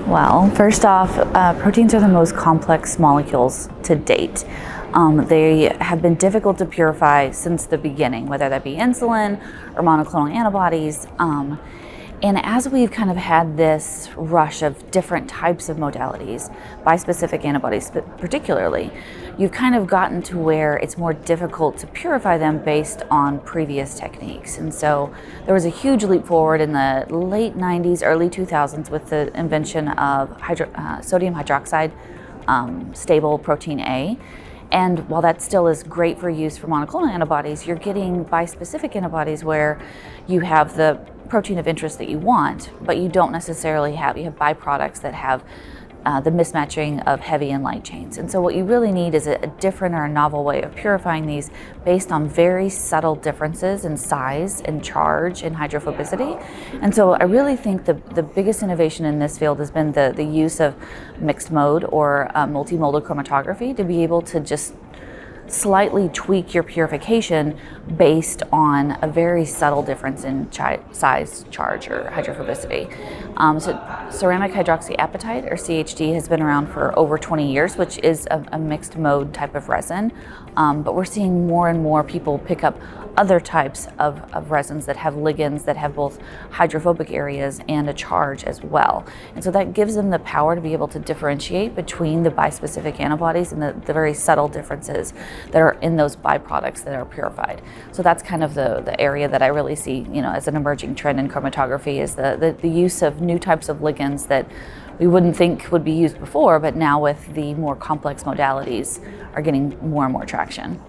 Well, first off, proteins are the most complex molecules to date. They have been difficult to purify since the beginning, whether that be insulin or monoclonal antibodies. And as we've kind of had this rush of different types of modalities, bispecific antibodies particularly, you've kind of gotten to where it's more difficult to purify them based on previous techniques. And so there was a huge leap forward in the late 90s, early 2000s with the invention of sodium hydroxide stable protein A. And while that still is great for use for monoclonal antibodies, you're getting bispecific antibodies where you have the protein of interest that you want, but you don't necessarily have byproducts that have the mismatching of heavy and light chains. And so what you really need is a different or a novel way of purifying these based on very subtle differences in size and charge and hydrophobicity. And so I really think the biggest innovation in this field has been the use of mixed mode or multimodal chromatography to be able to just slightly tweak your purification based on a very subtle difference in size, charge, or hydrophobicity. So ceramic hydroxyapatite, or CHD, has been around for over 20 years, which is a mixed mode type of resin. But we're seeing more and more people pick up other types of resins that have ligands that have both hydrophobic areas and a charge as well. And so that gives them the power to be able to differentiate between the bispecific antibodies and the very subtle differences that are in those byproducts that are purified. So that's kind of the area that I really see, as an emerging trend in chromatography, is the use of new types of ligands that we wouldn't think would be used before, but now with the more complex modalities are getting more and more traction.